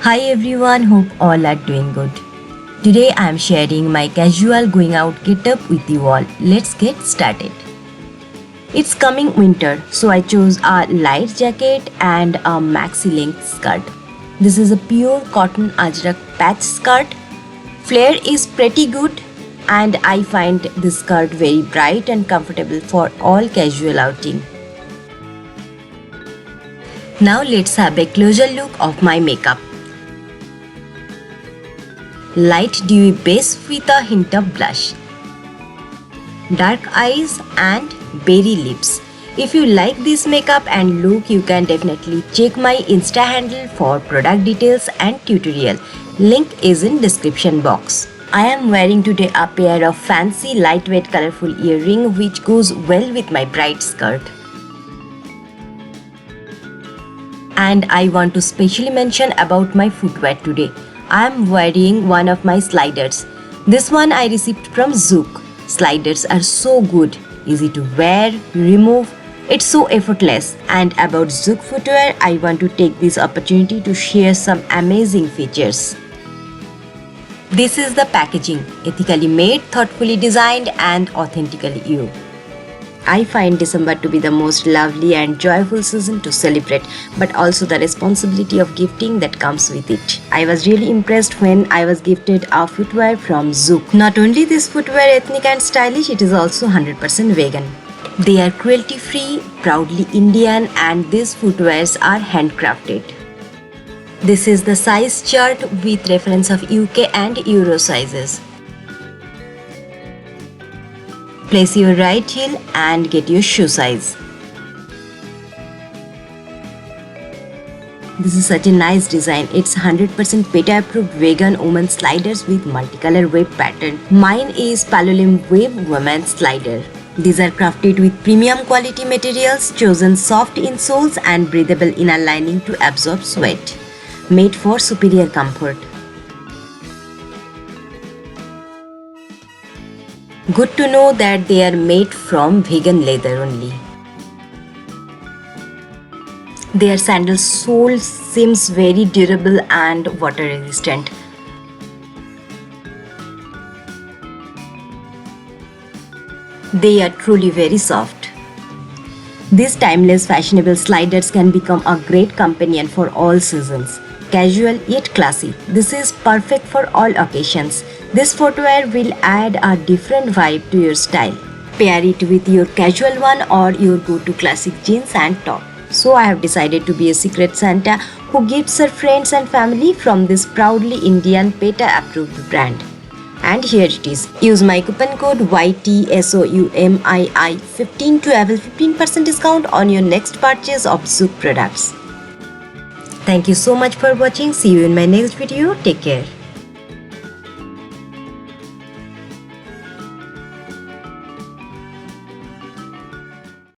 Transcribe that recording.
Hi everyone, hope all are doing good. Today I am sharing my casual going out getup with you all. Let's get started. It's coming winter, so I chose a light jacket and a maxi length skirt. This is a pure cotton ajrak patch skirt. Flare is pretty good and I find this skirt very bright and comfortable for all casual outing. Now let's have a closer look of my makeup. Light dewy base with a hint of blush, dark eyes and berry lips. If you like this makeup and look, you can definitely check my Insta handle for product details and tutorial. Link is in description box. I am wearing today a pair of fancy lightweight colorful earring which goes well with my bright skirt. And I want to specially mention about my footwear today. I am wearing one of my sliders. This one I received from Zouk. Sliders are so good, easy to wear, remove. It's so effortless. And about Zouk footwear, I want to take this opportunity to share some amazing features. This is the packaging, ethically made, thoughtfully designed and authentically you. I find December to be the most lovely and joyful season to celebrate, but also the responsibility of gifting that comes with it. I was really impressed when I was gifted a footwear from Zouk. Not only this footwear ethnic and stylish, it is also 100% vegan. They are cruelty free, proudly Indian, and these footwears are handcrafted. This is the size chart with reference of UK and Euro sizes. Place your right heel and get your shoe size. This is such a nice design. It's 100% PETA approved vegan women's sliders with multicolor wave pattern. Mine is Palolem Wave Women's Slider. These are crafted with premium quality materials, chosen soft insoles and breathable inner lining to absorb sweat. Made for superior comfort. Good to know that they are made from vegan leather only. Their sandal sole seems very durable and water resistant. They are truly very soft. These timeless fashionable sliders can become a great companion for all seasons. Casual yet classy. This is perfect for all occasions. This footwear will add a different vibe to your style. Pair it with your casual one or your go-to classic jeans and top. So I have decided to be a secret Santa who gifts her friends and family from this proudly Indian PETA approved brand. And here it is. Use my coupon code YTSOUMII15 to avail 15% discount on your next purchase of Zouk products. Thank you so much for watching. See you in my next video. Take care.